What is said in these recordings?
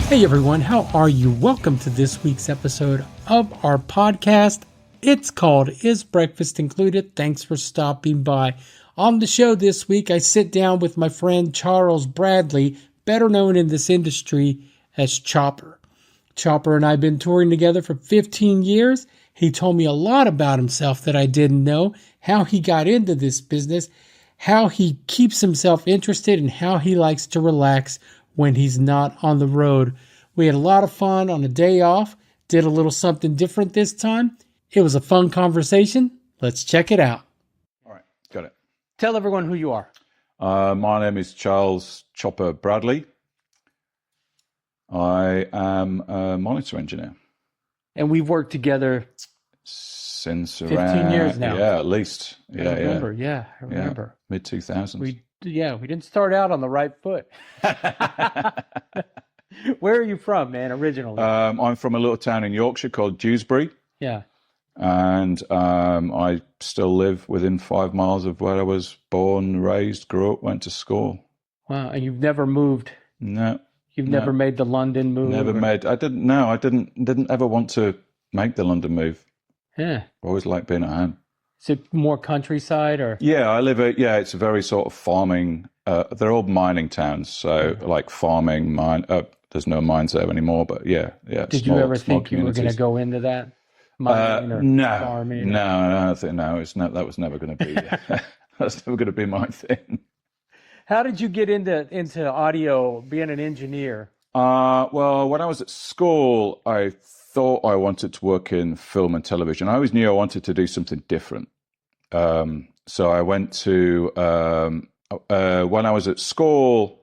Hey everyone, how are you? Welcome to this week's episode of our podcast. It's called Is Breakfast Included? Thanks for stopping by. On the show this week, I sit down with my friend Charles Bradley, better known in this industry as Chopper. Chopper and I have been touring together for 15 years. He told me a lot about himself that I didn't know, how he got into this business, how he keeps himself interested, and how he likes to relax when he's not on the road. We had a lot of fun on a day off, did a little something different this time. It was a fun conversation. Let's check it out. All right, got it. Tell everyone who you are. My name is Charles Chopper Bradley. I am a monitor engineer. And we've worked together Since 15 years now. Yeah, at least. I remember. Mid-2000s. We didn't start out on the right foot. Where are you from, man, originally? I'm from a little town in Yorkshire called Dewsbury. Yeah. And I still live within 5 miles of where I was born, raised, grew up, went to school. Wow, and you've never moved? No. You've never made the London move? I didn't ever want to make the London move. Yeah. Always liked being at home. Is it more countryside or? Yeah, it's a very sort of farming, they're all mining towns. So like farming, there's no mines there anymore, but yeah. Did you ever think you were going to go into that? Mining or farming? No, I don't think, that was never going to be, that's never going to be my thing. How did you get into audio, being an engineer? Well, when I was at school, I thought I wanted to work in film and television. I always knew I wanted to do something different. So I went to, when I was at school,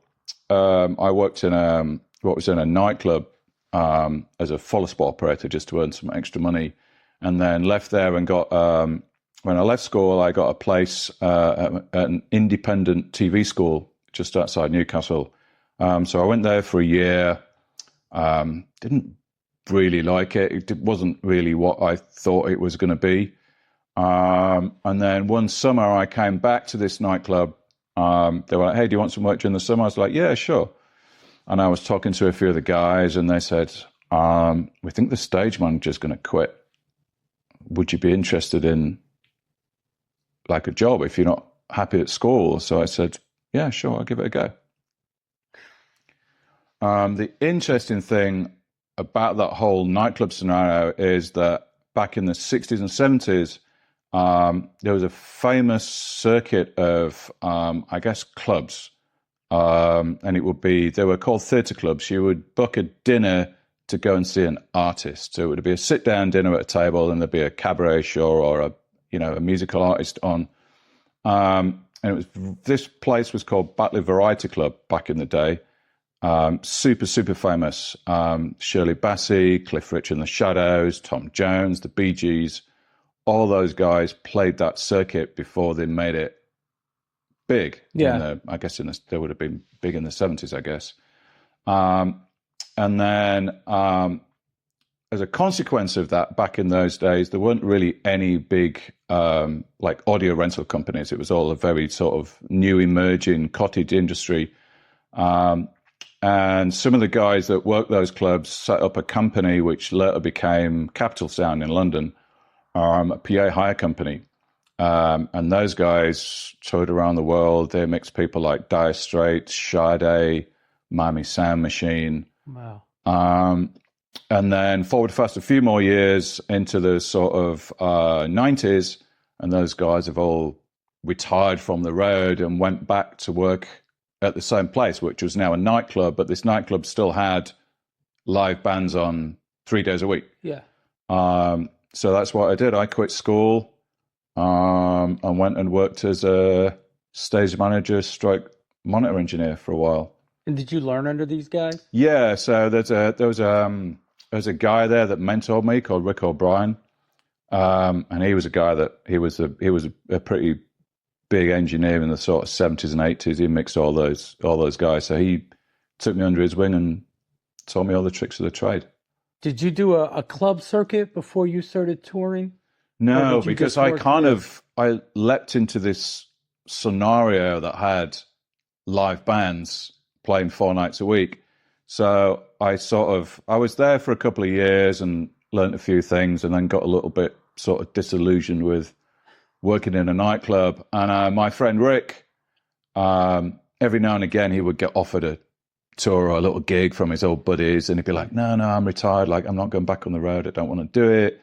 I worked in a nightclub as a follow spot operator just to earn some extra money, and then left there and got, when I left school, I got a place at an independent TV school just outside Newcastle. So I went there for a year, didn't really like it. It wasn't really what I thought it was going to be. And then one summer I came back to this nightclub. They were like, hey, do you want some work during the summer? I was like, yeah, sure. And I was talking to a few of the guys and they said, we think the stage manager's going to quit. Would you be interested in like a job if you're not happy at school? So I said, yeah, sure, I'll give it a go. The interesting thing about that whole nightclub scenario is that back in the 60s and 70s, there was a famous circuit of, I guess, clubs. And they were called theatre clubs. You would book a dinner to go and see an artist. So it would be a sit-down dinner at a table, and there'd be a cabaret show or a musical artist on. And this place was called Batley Variety Club back in the day. Super, super famous. Shirley Bassey, Cliff Richard and the Shadows, Tom Jones, the Bee Gees, all those guys played that circuit before they made it big. Yeah. They would have been big in the 70s, I guess. And then as a consequence of that, back in those days, there weren't really any big like audio rental companies. It was all a very sort of new emerging cottage industry. And some of the guys that worked those clubs set up a company which later became Capital Sound in London, a PA hire company. And those guys toured around the world. They mixed people like Dire Straits, Sade, Miami Sound Machine. Wow. And then forward fast a few more years into the sort of 90s, and those guys have all retired from the road and went back to work at the same place, which was now a nightclub, but this nightclub still had live bands on 3 days a week. Yeah. So that's what I did. I quit school and went and worked as a stage manager stroke monitor engineer for a while. And did you learn under these guys? Yeah, so there was a guy there that mentored me called Rick O'Brien, and he was a guy that he was a pretty big engineer in the sort of 70s and 80s. He mixed all those guys, so he took me under his wing and taught me all the tricks of the trade. Did you do a club circuit before you started touring? No, because I leapt into this scenario that had live bands playing 4 nights a week. So I was there for a couple of years and learnt a few things, and then got a little bit sort of disillusioned with working in a nightclub. And my friend Rick, every now and again, he would get offered a tour or a little gig from his old buddies, and he'd be like, no, I'm retired. Like, I'm not going back on the road. I don't want to do it.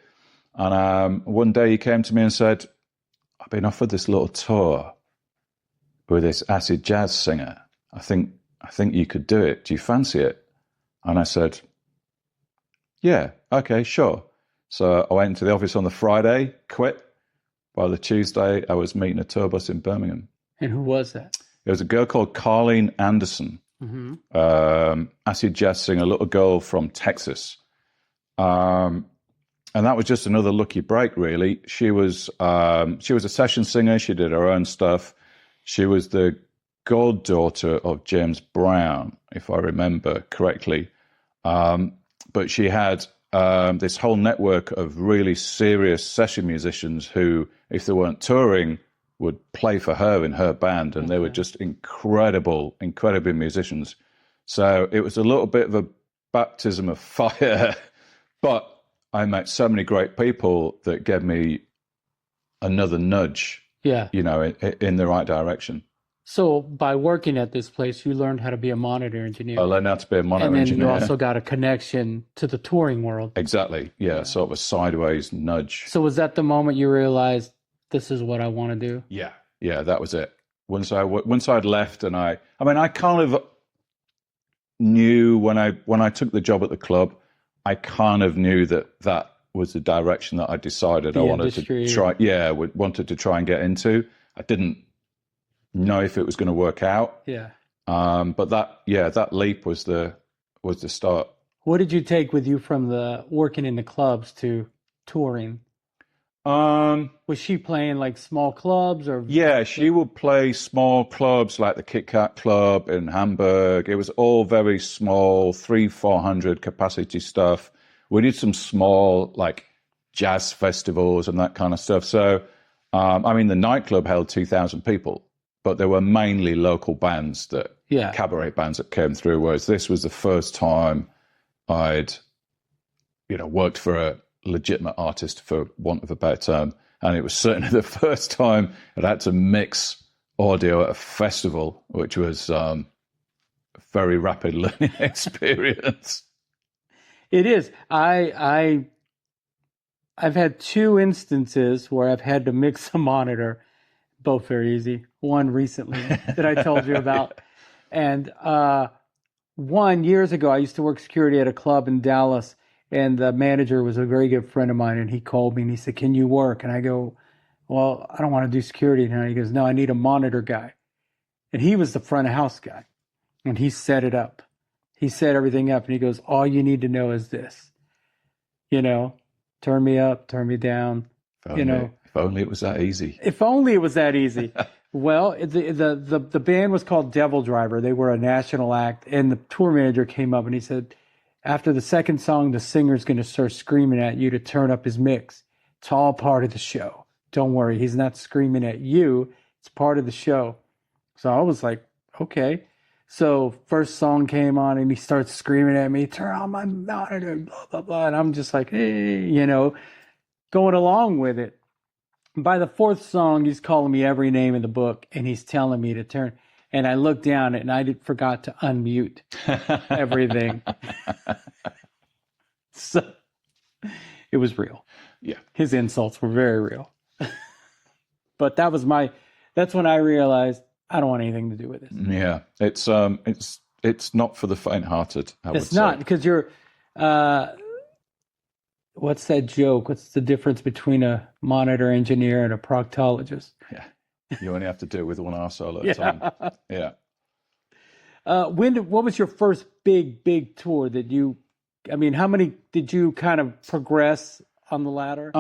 And one day he came to me and said, I've been offered this little tour with this acid jazz singer. I think you could do it. Do you fancy it? And I said, yeah, okay, sure. So I went into the office on the Friday, quit. By the Tuesday, I was meeting a tour bus in Birmingham. And who was that? It was a girl called Carleen Anderson, acid jazz singer, a little girl from Texas. And that was just another lucky break, really. She was a session singer. She did her own stuff. She was the goddaughter of James Brown, if I remember correctly. But she had this whole network of really serious session musicians who, if they weren't touring, would play for her in her band. And they were just incredible musicians. So it was a little bit of a baptism of fire. But I met so many great people that gave me another nudge, in the right direction. So by working at this place, you learned how to be a monitor engineer. I learned how to be a monitor engineer. And then you also got a connection to the touring world. Exactly. Yeah. Sort of a sideways nudge. So was that the moment you realized this is what I want to do? Yeah. Yeah, that was it. Once I'd left, and I kind of knew when I took the job at the club, I kind of knew that was the direction that I decided I wanted to try. Yeah, wanted to try and get into. I didn't know if it was going to work out. Yeah. But that leap was the start. What did you take with you from the working in the clubs to touring? Was she playing like small clubs or? Yeah, she would play small clubs like the Kit Kat Club in Hamburg. It was all very small, 300-400 capacity stuff. We did some small like jazz festivals and that kind of stuff. So, the nightclub held 2,000 people, but there were mainly local bands cabaret bands that came through. Whereas this was the first time I'd, worked for a legitimate artist, for want of a better term. And it was certainly the first time I'd had to mix audio at a festival, which was a very rapid learning experience. It is. I've had two instances where I've had to mix a monitor, both very easy. One recently that I told you about. And one years ago, I used to work security at a club in Dallas, and the manager was a very good friend of mine, and he called me and he said, can you work? And I go, well, I don't want to do security now. He goes, no, I need a monitor guy. And he was the front of house guy, and he set it up. He set everything up, and he goes, all you need to know is this, turn me up, turn me down, If only it was that easy. If only it was that easy. Well, the band was called Devil Driver. They were a national act, and the tour manager came up and he said, after the second song, the singer's going to start screaming at you to turn up his mix. It's all part of the show. Don't worry, he's not screaming at you. It's part of the show. So I was like, okay. So first song came on and he starts screaming at me, turn on my monitor, blah, blah, blah. And I'm just like, hey, going along with it. By the fourth song, he's calling me every name in the book and he's telling me to turn. And I looked down and I forgot to unmute everything. So it was real. Yeah. His insults were very real. But that's when I realized I don't want anything to do with this. Yeah. It's not for the faint-hearted, I would say. It's not, because you're, what's that joke? What's the difference between a monitor engineer and a proctologist? Yeah. You only have to do it with one arsehole at a time. Yeah. What was your first big tour how many did you kind of progress on the ladder?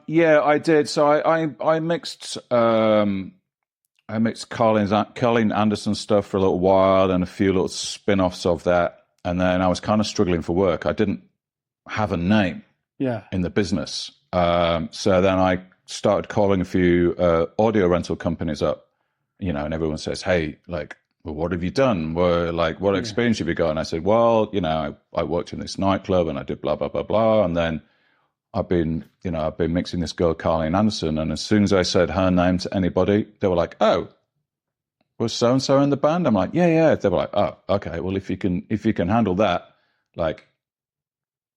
Yeah, I did. So I mixed Colleen Anderson stuff for a little while and a few little spin-offs of that. And then I was kind of struggling for work. I didn't have a name in the business. So then I started calling a few audio rental companies up, and everyone says, hey, like, well, what have you done? What experience have you got? And I said, well, I worked in this nightclub and I did blah, blah, blah, blah. And then I've been mixing this girl, Carleen Anderson. And as soon as I said her name to anybody, they were like, oh, was so-and-so in the band? I'm like, yeah. They were like, oh, okay. Well, if you can handle that, like,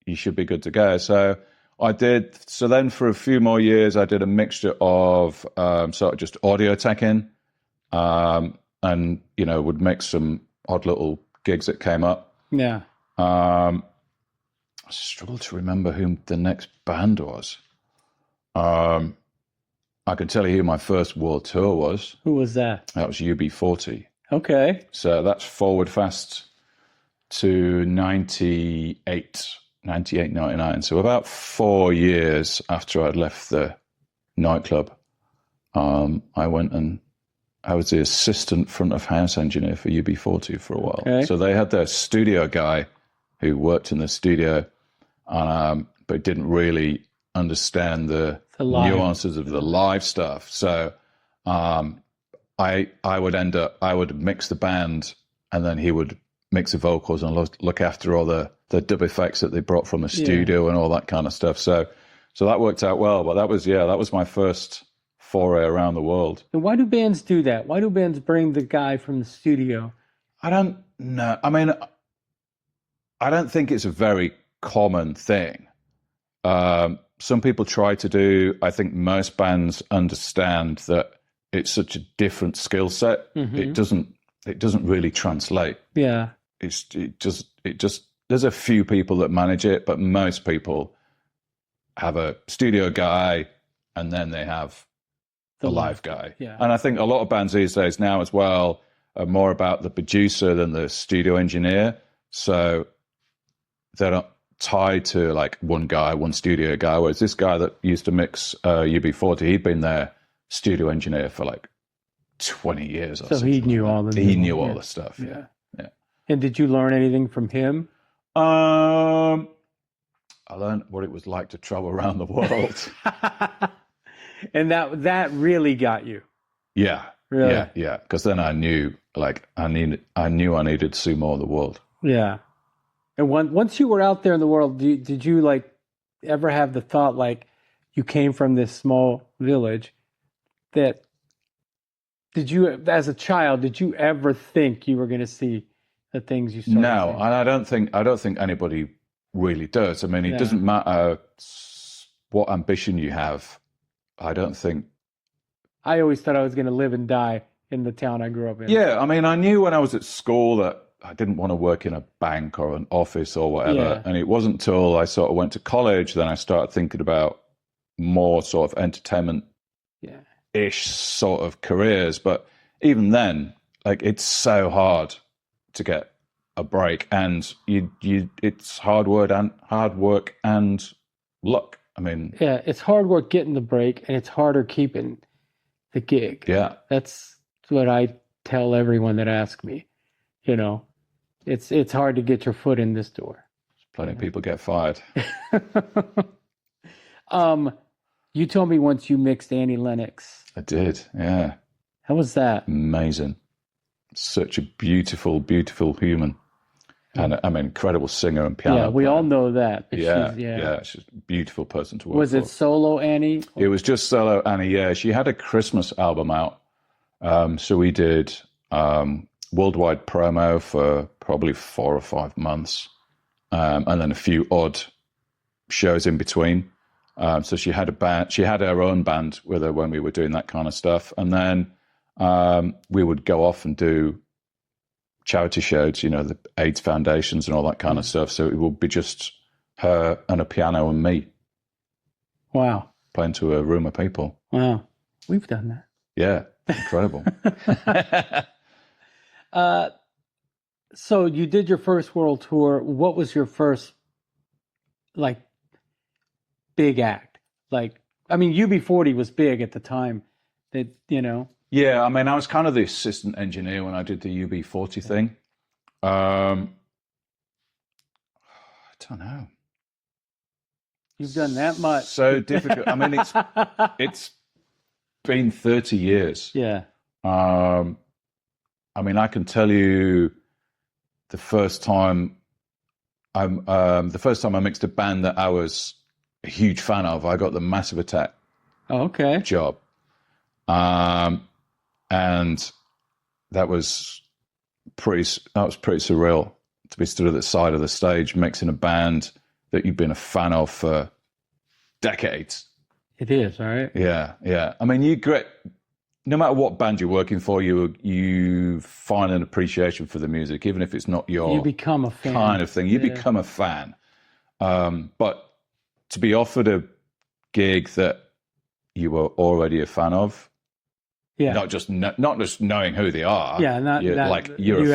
you should be good to go. So I did. So then for a few more years, I did a mixture of sort of just audio teching, and would mix some odd little gigs that came up. Yeah. I struggle to remember who the next band was. I can tell you who my first world tour was. Who was that? That was UB40. Okay. So that's forward fast to 98, 99. So about 4 years after I'd left the nightclub, I went and I was the assistant front of house engineer for UB40 for a while. Okay. So they had their studio guy who worked in the studio, but didn't really understand the nuances of the live stuff. So I would mix the band, and then he would mix the vocals and look after all the dub effects that they brought from the studio and all that kind of stuff. So that worked out well. But that was my first foray around the world. And why do bands do that? Why do bands bring the guy from the studio? I don't know. I mean, I don't think it's a very common thing. Some people try to do. I think most bands understand that it's such a different skill set. Mm-hmm. It doesn't really translate. Yeah. It just there's a few people that manage it, but most people have a studio guy and then they have the live guy. Yeah. And I think a lot of bands these days now as well are more about the producer than the studio engineer. So they're not tied to like one guy, one studio guy, whereas this guy that used to mix UB40, he'd been their studio engineer for like 20 years or something. So he knew all the all the stuff. Yeah. And did you learn anything from him? I learned what it was like to travel around the world. And that really got you. Yeah. Really? Yeah. Because then I knew I needed to see more of the world. Yeah. And once you were out there in the world, did you like ever have the thought, like, you came from this small village, that did you, as a child, did you ever think you were going to see the things you saw? No, and I don't think anybody really does. I mean, it doesn't matter what ambition you have. I don't think. I always thought I was going to live and die in the town I grew up in. Yeah, I mean, I knew when I was at school that I didn't want to work in a bank or an office or whatever. Yeah. And it wasn't until I sort of went to college then I started thinking about more sort of entertainment-ish sort of careers. But even then, like, it's so hard to get a break, and it's hard work and luck. I mean, yeah, it's hard work getting the break, and it's harder keeping the gig. Yeah, that's what I tell everyone that asks me. You know, it's hard to get your foot in this door. Plenty of people get fired. You told me once you mixed Annie Lennox. I did. Yeah. How was that? Amazing. Such a beautiful, beautiful human. And I'm an incredible singer and piano player. Yeah, we all know that. Yeah, she's a beautiful person to work with. Was it solo Annie? It was just solo Annie, yeah. She had a Christmas album out. So we did worldwide promo for probably 4 or 5 months. And then a few odd shows in between. So she had a band. She had her own band with her when we were doing that kind of stuff. And then we would go off and do charity shows, you know, the AIDS foundations and all that kind of stuff. So it would be just her and a piano and me. Wow. Playing to a room of people. Wow. We've done that. Yeah. Incredible. So you did your first world tour. What was your first, like, big act? Like, I mean, UB40 was big at the time. That, you know. Yeah, I mean, I was kind of the assistant engineer when I did the UB40 thing. I don't know. You've done that much. So difficult. I mean, it's been 30 years. Yeah. I mean, I can tell you the first time I mixed a band that I was a huge fan of, I got the Massive Attack job. And that was pretty surreal to be stood at the side of the stage mixing a band that you've been a fan of for decades. It is, all right? Yeah. I mean, no matter what band you're working for, you find an appreciation for the music, even if it's not you become a fan kind of thing. You become a fan. But to be offered a gig that you were already a fan of, not just knowing who they are. Yeah, you're a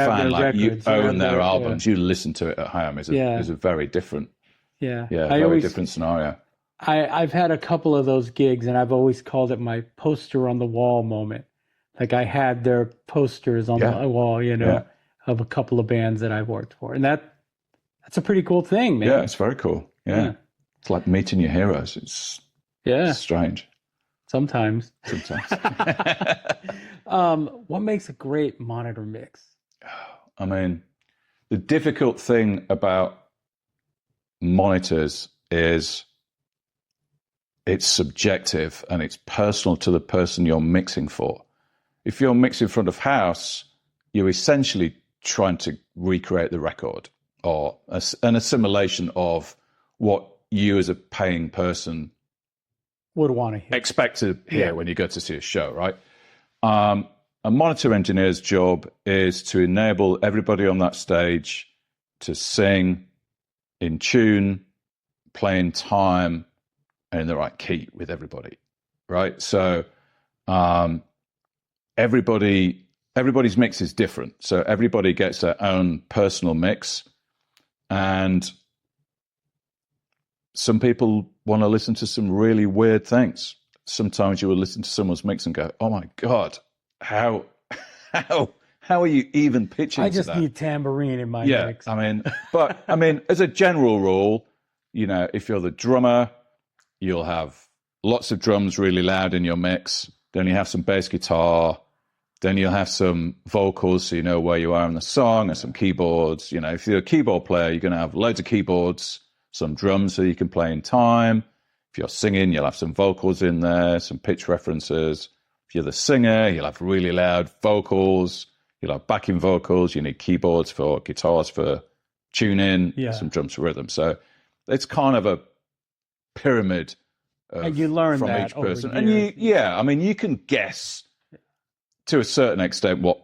fan, like records, you own their albums, you listen to it at home. Is a very different. Different scenario. I've had a couple of those gigs, and I've always called it my poster on the wall moment. Like I had their posters on the wall, of a couple of bands that I've worked for, and that's a pretty cool thing, man. Yeah, it's very cool. Yeah. It's like meeting your heroes. It's strange. Sometimes. What makes a great monitor mix? I mean, the difficult thing about monitors is it's subjective and it's personal to the person you're mixing for. If you're mixing in front of house, you're essentially trying to recreate the record or an assimilation of what you as a paying person would want to hear. Expect to hear when you go to see a show, right? A monitor engineer's job is to enable everybody on that stage to sing in tune, play in time, and in the right key with everybody, right? So everybody's mix is different. So everybody gets their own personal mix, and some people want to listen to some really weird things. Sometimes you will listen to someone's mix and go, "Oh my God, how are you even pitching?" I just need tambourine in my mix. I mean, as a general rule, if you're the drummer, you'll have lots of drums really loud in your mix. Then you have some bass guitar. Then you'll have some vocals, so you know where you are in the song, and some keyboards. If you're a keyboard player, you're going to have loads of keyboards, some drums so you can play in time. If you're singing, you'll have some vocals in there, some pitch references. If you're the singer, you'll have really loud vocals. You'll have backing vocals. You need keyboards for guitars for tuning, some drums for rhythm. So it's kind of a pyramid and you learn from that each person. over years. And you can guess to a certain extent what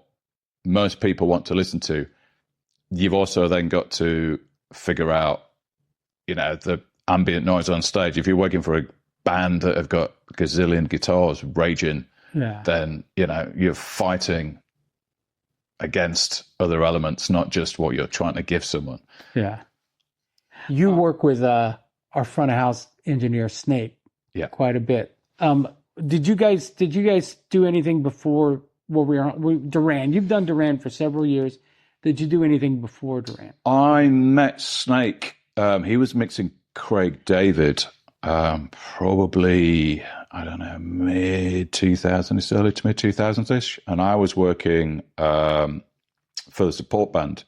most people want to listen to. You've also then got to figure out, the ambient noise on stage. If you're working for a band that have got a gazillion guitars raging, then, you're fighting against other elements, not just what you're trying to give someone. Yeah. You work with our front of house engineer, Snape, quite a bit. Did you guys do anything before Duran? You've done Duran for several years. Did you do anything before Duran? I met Snake. He was mixing Craig David, probably, I don't know, mid-2000s, early to mid-2000s-ish. And I was working for the support band.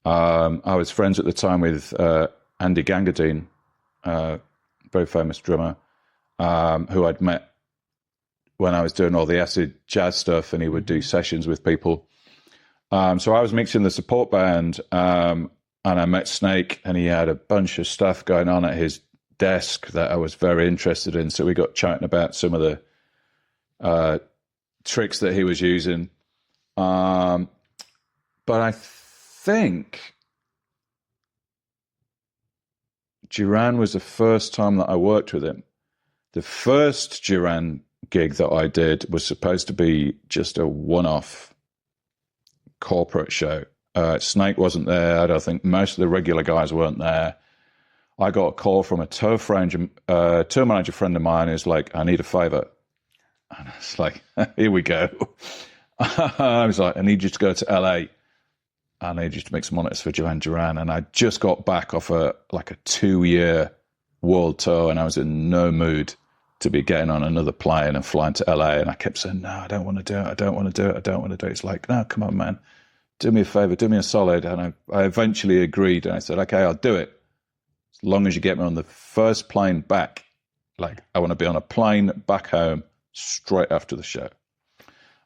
I was friends at the time with Andy Gangadine, very famous drummer, who I'd met when I was doing all the acid jazz stuff, and he would do sessions with people. So I was mixing the support band, and I met Snake, and he had a bunch of stuff going on at his desk that I was very interested in. So we got chatting about some of the tricks that he was using. But I think Duran was the first time that I worked with him. The first Duran gig that I did was supposed to be just a one-off corporate show. Snake wasn't there. I don't think most of the regular guys weren't there. I got a call from a tour manager friend of mine who's like, "I need a favor." And I was like, "Here we go." I was like, "I need you to go to LA. I need you to make some monitors for Duran Duran." And I just got back off a 2-year world tour, and I was in no mood to be getting on another plane and flying to LA. And I kept saying, no, I don't want to do it. I don't want to do it. I don't want to do it. It's like, no, come on, man. Do me a favor. Do me a solid. And I eventually agreed. And I said, okay, I'll do it. As long as you get me on the first plane back. Like, I want to be on a plane back home straight after the show.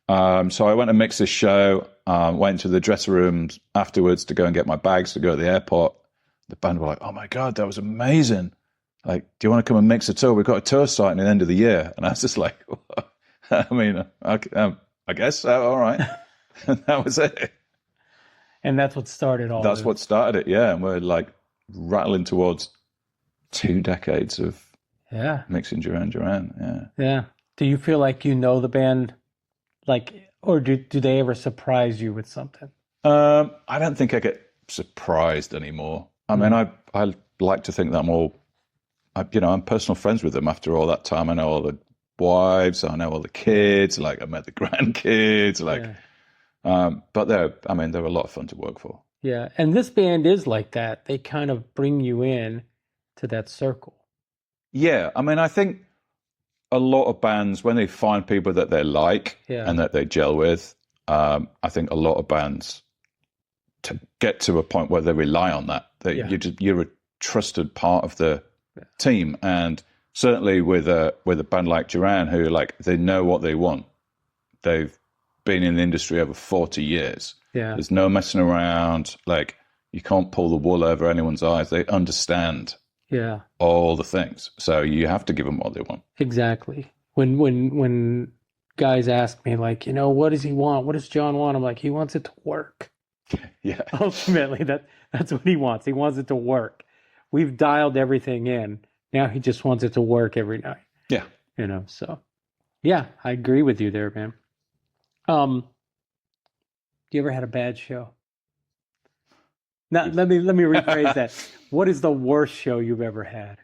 So I went and mixed this show, went to the dressing rooms afterwards to go and get my bags to go to the airport. The band were like, oh my God, that was amazing. Like, do you want to come and mix a tour? We've got a tour starting at the end of the year. And I was just like, I mean, I guess so, all right. And that was it. And that's what started all That's what started it, yeah. And we're like rattling towards 2 decades of mixing Duran Duran, yeah. Yeah. Do you feel like you know the band, like, or do they ever surprise you with something? I don't think I get surprised anymore. I mean, I like to think that I'm personal friends with them after all that time. I know all the wives, I know all the kids, like I met the grandkids, like, but they're a lot of fun to work for. Yeah. And this band is like that. They kind of bring you in to that circle. Yeah. I mean, I think a lot of bands, when they find people that they like and that they gel with, I think a lot of bands to get to a point where they rely on that you're a trusted part of the team. And certainly with a band like Duran, who like they know what they want. They've been in the industry over 40 years. Yeah. There's no messing around. Like, you can't pull the wool over anyone's eyes. They understand all the things. So you have to give them what they want. Exactly. When guys ask me, like, what does he want? What does John want? I'm like, he wants it to work. Yeah. Ultimately, that's what he wants. He wants it to work. We've dialed everything in. Now he just wants it to work every night. Yeah. So yeah, I agree with you there, man. You ever had a bad show? Now, let me rephrase that. What is the worst show you've ever had?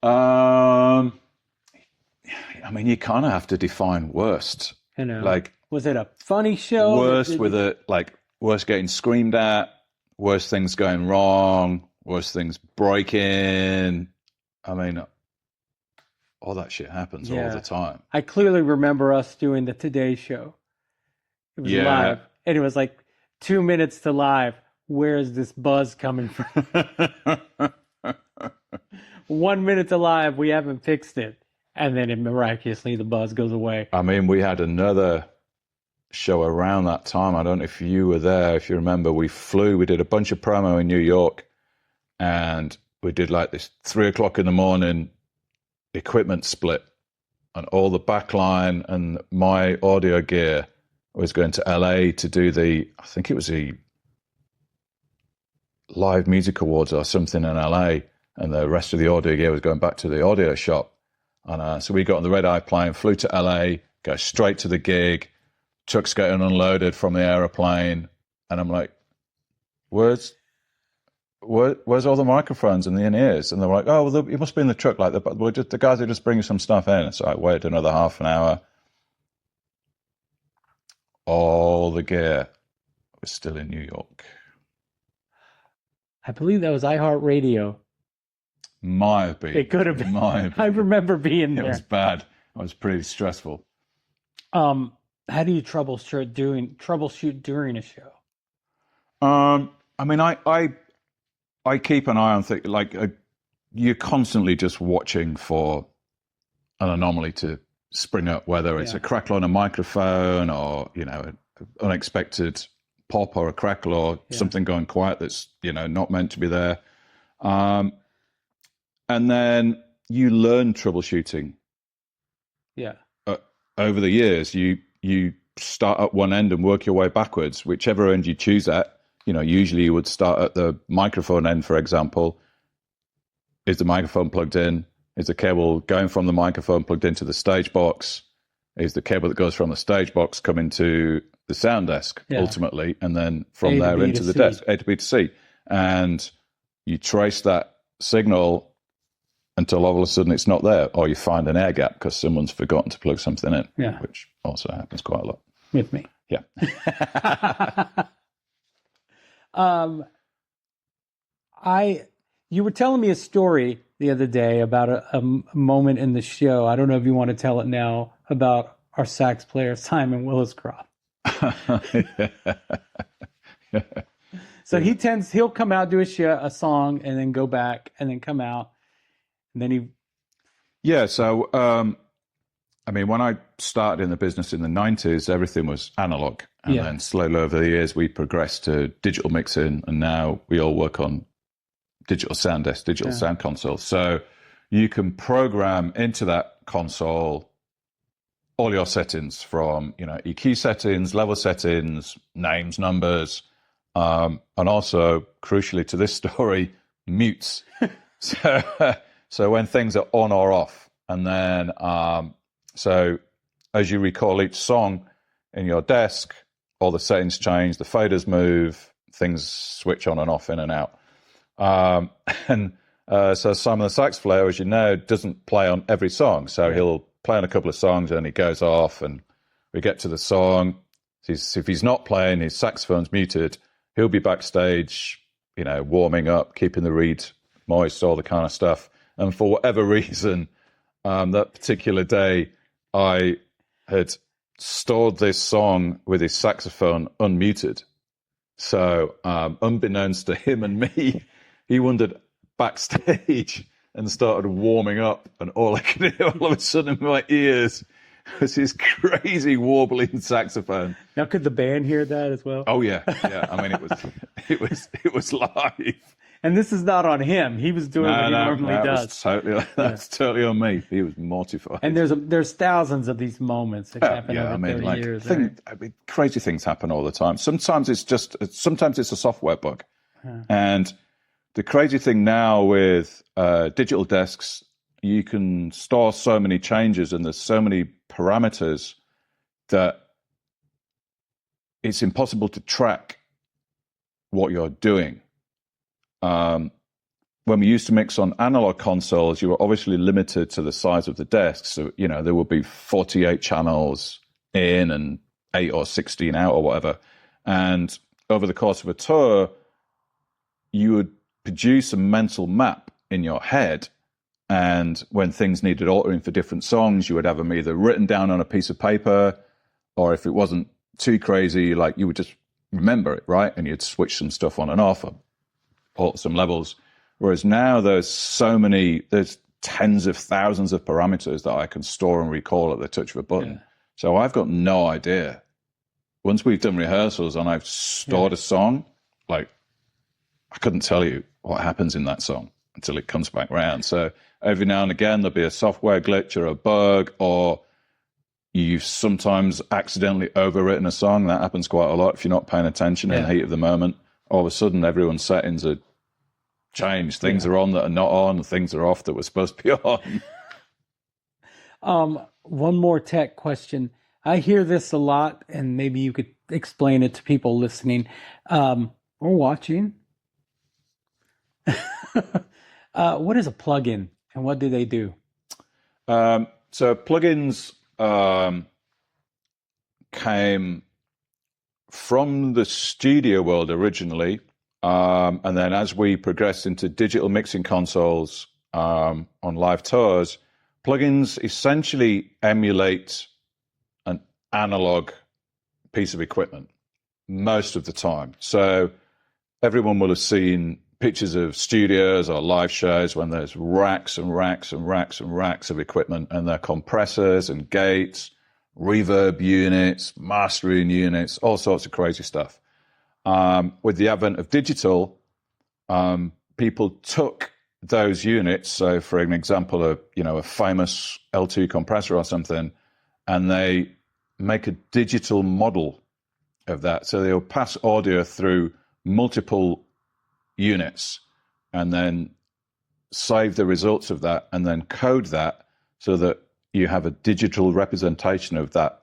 I mean, you kind of have to define worst. Like, was it a funny show? Worst worst getting screamed at, worst things going wrong, worst things breaking. I mean, all that shit happens all the time. I clearly remember us doing the Today Show. It was live, and it was like 2 minutes to live. Where is this buzz coming from? 1 minute to live, we haven't fixed it. And then miraculously, the buzz goes away. I mean, we had another show around that time. I don't know if you were there, if you remember. We did a bunch of promo in New York, and we did like this 3 o'clock in the morning equipment split. And all the backline and my audio gear was going to LA to do I think it was the Live Music Awards or something in LA, and the rest of the audio gear was going back to the audio shop. And so we got on the red-eye plane, flew to LA, go straight to the gig, trucks getting unloaded from the aeroplane, and I'm like, where's all the microphones and the in-ears? And they're like, oh, well, it must be in the truck. Like, the guys are just bringing some stuff in. So I waited another half an hour. All the gear was still in New York. I believe that was iHeartRadio. Might have been. It could have been. I remember being there. It was bad. It was pretty stressful. How do you troubleshoot during a show? I mean, I keep an eye on things like you're constantly just watching for an anomaly to spring up, whether it's a crackle on a microphone or an unexpected pop or a crackle or something going quiet that's not meant to be there. And then you learn troubleshooting. Yeah. Over the years, you start at one end and work your way backwards, whichever end you choose at. Usually you would start at the microphone end, for example. Is the microphone plugged in? Is the cable going from the microphone plugged into the stage box? Is the cable that goes from the stage box coming to the sound desk ultimately? And then from there into the desk, A to B to C. And you trace that signal until all of a sudden it's not there, or you find an air gap because someone's forgotten to plug something in, which also happens quite a lot. With me. Yeah. You were telling me a story the other day about a moment in the show. I don't know if you want to tell it now about our sax player, Simon Williscroft. Yeah. So he'll come out, do a song, and then go back, and then come out, and then he. Yeah. So, I mean, when I started in the business in the 90s, everything was analog. And then slowly over the years, we progressed to digital mixing. And now we all work on digital sound desk, digital sound console. So you can program into that console all your settings from, EQ settings, level settings, names, numbers, and also, crucially to this story, mutes. So when things are on or off. And then, so as you recall each song in your desk, all the settings change, the faders move, things switch on and off, in and out. So Simon the sax player, as you know, doesn't play on every song. So he'll play on a couple of songs and he goes off and we get to the song. If he's not playing, his saxophone's muted, he'll be backstage, warming up, keeping the reed moist, all the kind of stuff. And for whatever reason, that particular day, I had stored this song with his saxophone unmuted. So unbeknownst to him and me, he wandered backstage and started warming up, and all I could hear all of a sudden in my ears was his crazy warbling saxophone. Now, could the band hear that as well? Oh yeah. I mean, it was live. And this is not on him. He was doing what he normally does. That's totally on me. He was mortified. And there's thousands of these moments that happen over 30 years. Crazy things happen all the time. Sometimes it's a software bug. And the crazy thing now with digital desks, you can store so many changes and there's so many parameters that it's impossible to track what you're doing. When we used to mix on analog consoles, you were obviously limited to the size of the desk. So, there would be 48 channels in and 8 or 16 out or whatever. And over the course of a tour, you would produce a mental map in your head. And when things needed altering for different songs, you would have them either written down on a piece of paper, or if it wasn't too crazy, like you would just remember it, right? And you'd switch some stuff on and off, or alter some levels. Whereas now there's tens of thousands of parameters that I can store and recall at the touch of a button. Yeah. So I've got no idea. Once we've done rehearsals and I've stored a song, like I couldn't tell you what happens in that song until it comes back round. So every now and again there'll be a software glitch or a bug, or you've sometimes accidentally overwritten a song. That happens quite a lot if you're not paying attention in the heat of the moment. All of a sudden everyone's settings are changed. Things are on that are not on, things are off that were supposed to be on. One more tech question. I hear this a lot, and maybe you could explain it to people listening or watching. What is a plugin and what do they do? So plugins came from the studio world originally. And then as we progressed into digital mixing consoles on live tours, plugins essentially emulate an analog piece of equipment most of the time. So everyone will have seen pictures of studios or live shows when there's racks and racks and racks and racks of equipment, and their compressors and gates, reverb units, mastering units, all sorts of crazy stuff. With the advent of digital, people took those units. So, for an example, a famous L2 compressor or something, and they make a digital model of that. So they'll pass audio through multiple units, and then save the results of that, and then code that so that you have a digital representation of that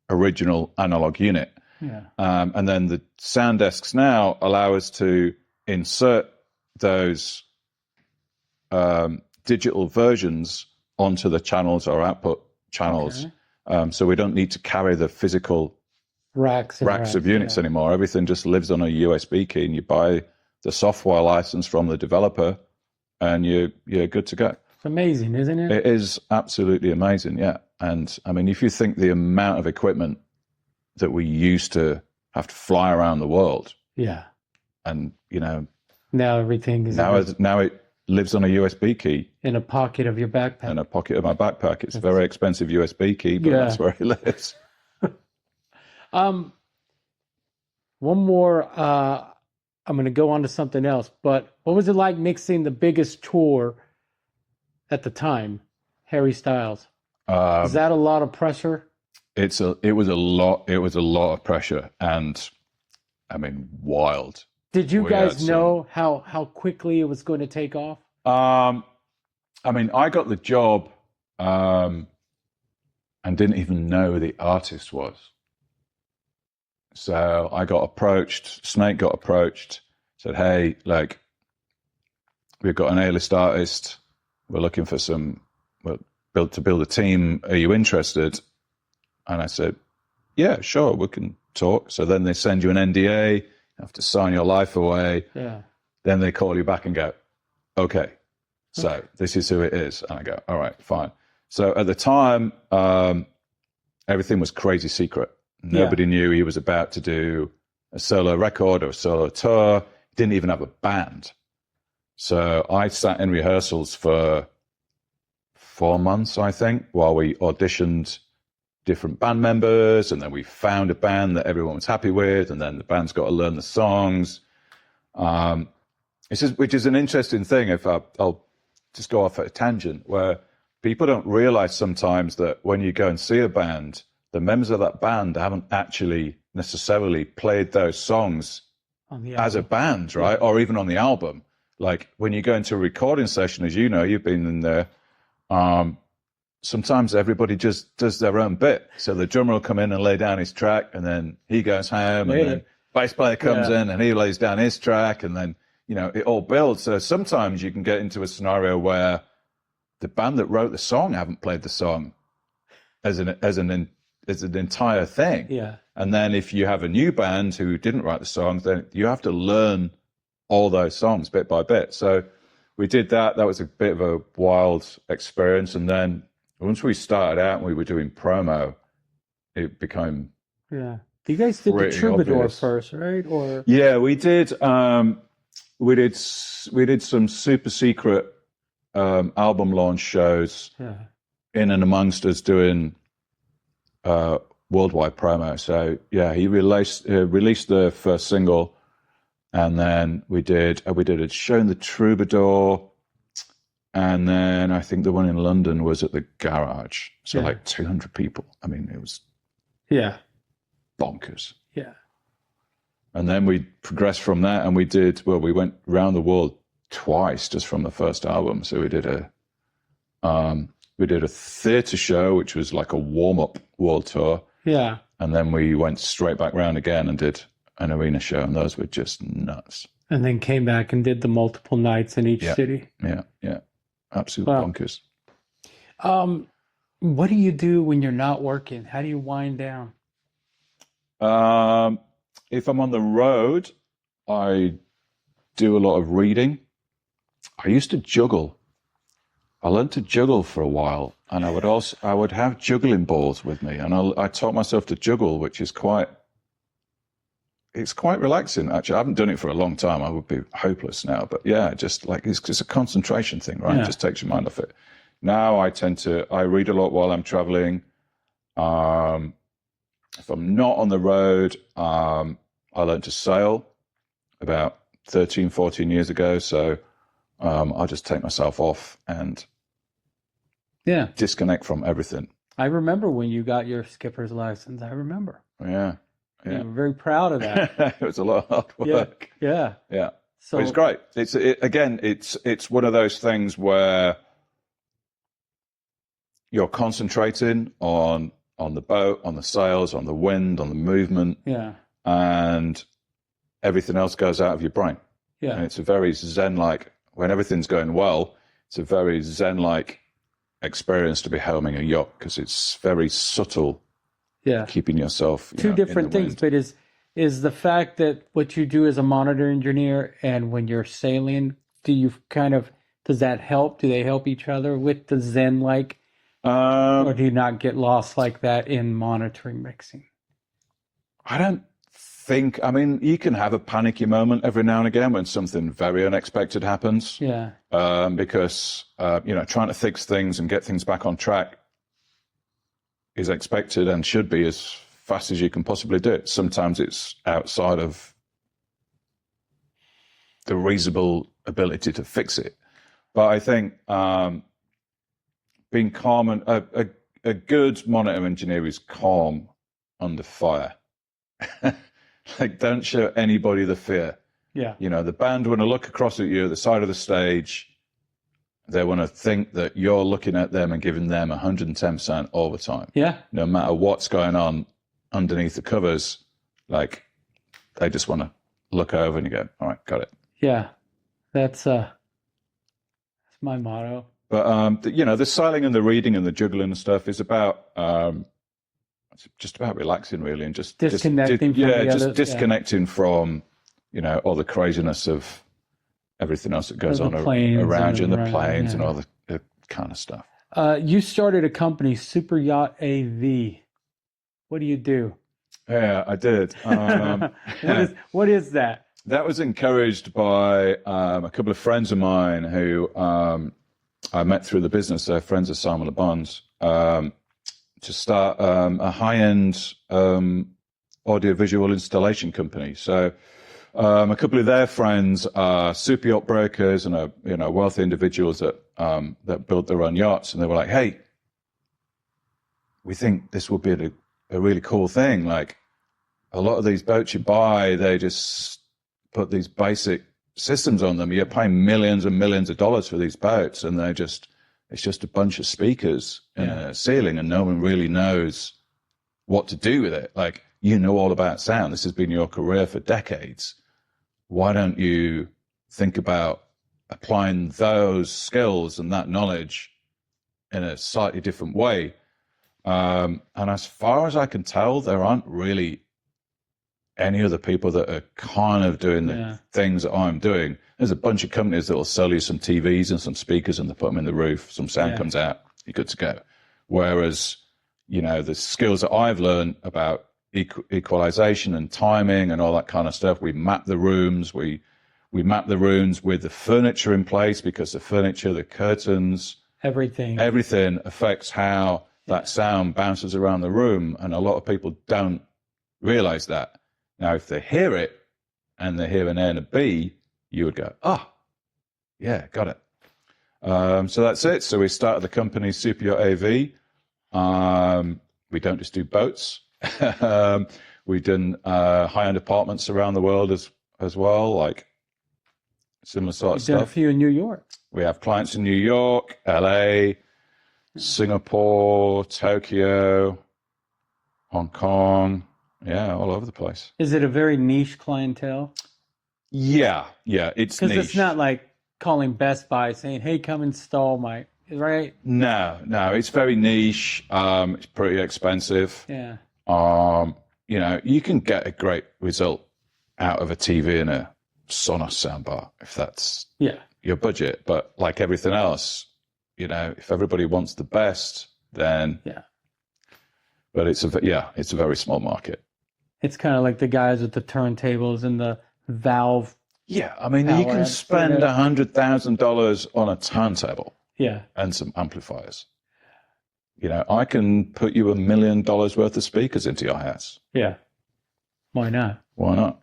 original analog unit. Yeah. And then the sound desks now allow us to insert those digital versions onto the channels or output channels. Okay. So we don't need to carry the physical racks of units anymore. Everything just lives on a USB key, and you buy the software license from the developer, and you're good to go. It's amazing, isn't it? It is absolutely amazing, yeah. And I mean, if you think the amount of equipment that we used to have to fly around the world, Yeah. and Now everything is now it lives on a USB key in a pocket of your backpack. in a pocket of my backpack. It's a very expensive USB key, but that's where it lives. One more. I'm going to go on to something else. But what was it like mixing the biggest tour at the time, Harry Styles? Is that a lot of pressure? It was a lot of pressure, and I mean, wild. Did you guys know how quickly it was going to take off? I mean, I got the job and didn't even know who the artist was. So I got approached, Snake got approached, said, hey, like, we've got an A-list artist. We're looking for to build a team. Are you interested? And I said, yeah, sure, we can talk. So then they send you an NDA, you have to sign your life away. Yeah. Then they call you back and go, okay, so this is who it is. And I go, all right, fine. So at the time, everything was crazy secret. Nobody knew he was about to do a solo record or a solo tour. He didn't even have a band. So I sat in rehearsals for 4 months, I think, while we auditioned different band members, and then we found a band that everyone was happy with, and then the band's got to learn the songs. Which is an interesting thing, if I'll just go off at a tangent, where people don't realize sometimes that when you go and see a band, the members of that band haven't actually necessarily played those songs as a band, right? Yeah. Or even on the album. Like when you go into a recording session, as you know, you've been in there, sometimes everybody just does their own bit. So the drummer will come in and lay down his track, and then he goes home, and then bass player comes in and he lays down his track, and then, it all builds. So sometimes you can get into a scenario where the band that wrote the song haven't played the song as an entire thing. Yeah. And then if you have a new band who didn't write the songs, then you have to learn all those songs bit by bit. So we did that. That was a bit of a wild experience. And then once we started out and we were doing promo, it became You guys did the Troubadour obvious. first, right? Or we did. We did some super secret album launch shows in and amongst us doing worldwide promo. So he released the first single, and then we did a show in the Troubadour, and then I think the one in London was at the Garage. So like 200 people. I mean, it was bonkers. Yeah. And then we progressed from that, and we went around the world twice just from the first album. So we did a theatre show, which was like a warm-up world tour. Yeah. And then we went straight back round again and did an arena show, and those were just nuts. And then came back and did the multiple nights in each city. Yeah. Absolute bonkers. What do you do when you're not working? How do you wind down? If I'm on the road, I do a lot of reading. I used to juggle. I learned to juggle for a while, and I would have juggling balls with me, and I taught myself to juggle, which is quite relaxing. Actually, I haven't done it for a long time. I would be hopeless now, but just like it's just a concentration thing, right? It just takes your mind off it. Now I read a lot while I'm traveling. If I'm not on the road, I learned to sail about 13, 14 years ago. So I'll just take myself off and disconnect from everything. I remember when you got your skipper's license. I remember. Yeah. You were very proud of that. It was a lot of hard work. Yeah. So it's great. It's one of those things where you're concentrating on the boat, on the sails, on the wind, on the movement. Yeah. And everything else goes out of your brain. Yeah. And it's a very Zen-like, when everything's going well, it's a very Zen-like experience to be helming a yacht, because it's very subtle. Yeah. Keeping yourself. Two different things, but is the fact that what you do as a monitor engineer and when you're sailing, do you kind of Does that help? Do they help each other with the Zen like, or do you not get lost like that in monitoring mixing? I don't think, I mean, you can have a panicky moment every now and again when something very unexpected happens. Yeah. Because, trying to fix things and get things back on track is expected and should be as fast as you can possibly do it. Sometimes it's outside of the reasonable ability to fix it. But I think being calm and a good monitor engineer is calm under fire. Like, don't show anybody the fear. Yeah. The band want to look across at you at the side of the stage. They want to think that you're looking at them and giving them 110% all the time. Yeah. No matter what's going on underneath the covers, like, they just want to look over and you go, all right, got it. Yeah. That's my motto. But, the sailing and the reading and the juggling and stuff is about, it's just about relaxing, really, and just disconnecting disconnecting from, all the craziness of everything else that goes on around you, and the planes and all the kind of stuff. You started a company, Super Yacht AV. What do you do? Yeah, I did. What is that? That was encouraged by a couple of friends of mine who I met through the business. They're friends of Simon Le Bon's. To start a high-end audiovisual installation company. So a couple of their friends are super yacht brokers and are wealthy individuals that build their own yachts, and they were like, "Hey, we think this would be a really cool thing. Like, a lot of these boats you buy, they just put these basic systems on them. You're paying millions and millions of dollars for these boats, and it's just a bunch of speakers in a ceiling, and no one really knows what to do with it. Like, you know all about sound. This has been your career for decades. Why don't you think about applying those skills and that knowledge in a slightly different way?" And as far as I can tell, there aren't really any other people that are kind of doing the things that I'm doing. There's a bunch of companies that will sell you some TVs and some speakers, and they put them in the roof, some sound comes out, you're good to go. Whereas, the skills that I've learned about equalization and timing and all that kind of stuff, we map the rooms, we map the rooms with the furniture in place, because the furniture, the curtains, everything affects how that sound bounces around the room. And a lot of people don't realize that. Now, if they hear it and they hear an A and a B, you would go, "Oh, yeah, got it." So that's it. So we started the company Super Yacht AV. We don't just do boats. We've done high-end apartments around the world as well, like similar sort of stuff. We've done a few in New York. We have clients in New York, LA, Singapore, Tokyo, Hong Kong. Yeah, all over the place. Is it a very niche clientele? Yeah, it's niche. Because it's not like calling Best Buy saying, "Hey, come install my," right? No, it's very niche. It's pretty expensive. Yeah. You can get a great result out of a TV and a Sonos soundbar if that's your budget. But like everything else, if everybody wants the best, then But it's a very small market. It's kind of like the guys with the turntables and the valve. Yeah, I mean, you can spend $100,000 on a turntable. Yeah. And some amplifiers. I can put you $1 million worth of speakers into your house. Yeah. Why not? Why not?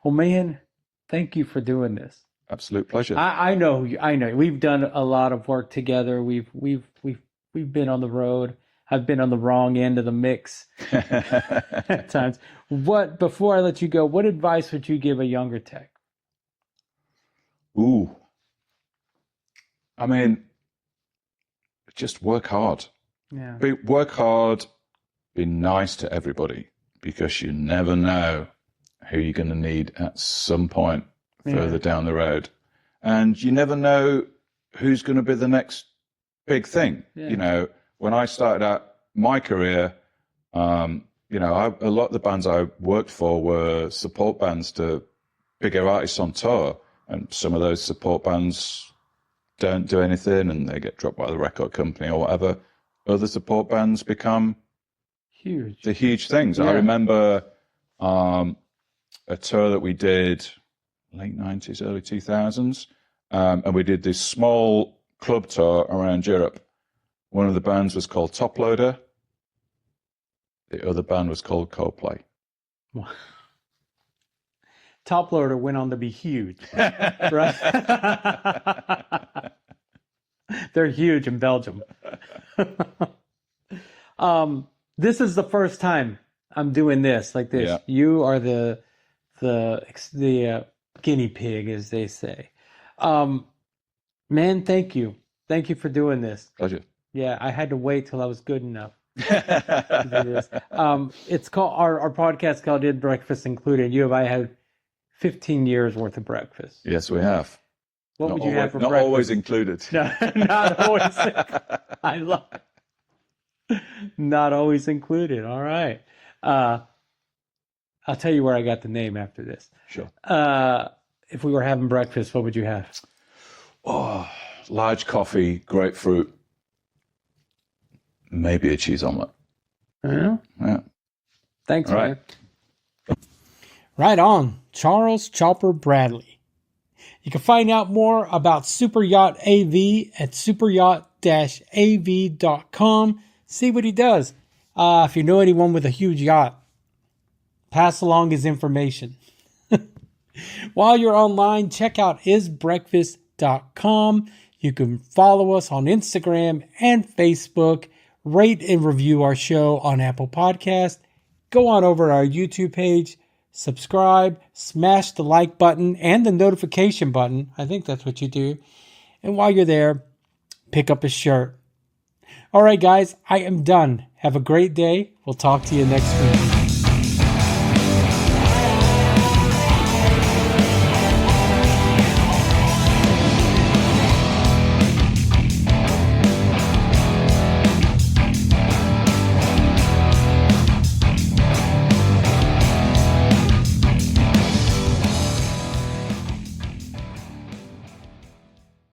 Well, man, thank you for doing this. Absolute pleasure. I know. We've done a lot of work together. We've been on the road. I've been on the wrong end of the mix at times. Before I let you go, what advice would you give a younger tech? Ooh. I mean, just work hard. Yeah. Work hard, be nice to everybody, because you never know who you're going to need at some point further down the road. And you never know who's going to be the next big thing. Yeah. When I started out my career, a lot of the bands I worked for were support bands to bigger artists on tour. And some of those support bands don't do anything and they get dropped by the record company or whatever. Other support bands become huge. The huge things. Yeah. I remember a tour that we did late 90s, early 2000s, and we did this small club tour around Europe. One of the bands was called Top Loader. The other band was called Coldplay. Top Loader went on to be huge, right? They're huge in Belgium. This is the first time I'm doing this like this. Yeah. You are the guinea pig, as they say. Man, thank you. Thank you for doing this. Pleasure. Yeah, I had to wait till I was good enough to do this. It's called our podcast called Is Breakfast Included? You and I had 15 years worth of breakfast. Yes, we have. What Not would you always, have for not breakfast? always included. No, not always. I love it. Not always included. All right. I'll tell you where I got the name after this. Sure. If we were having breakfast, what would you have? Oh, large coffee, grapefruit, maybe a cheese omelet. Yeah. Yeah. Thanks, All man. Right on. Charles Chopper Bradley. You can find out more about Super Yacht AV at superyacht-av.com. See what he does. If you know anyone with a huge yacht, pass along his information. While you're online, check out isbreakfast.com. You can follow us on Instagram and Facebook. Rate and review our show on Apple Podcast. Go on over to our YouTube page. Subscribe, smash the like button and the notification button. I think that's what you do. And while you're there, pick up a shirt. All right, guys, I am done. Have a great day. We'll talk to you next week.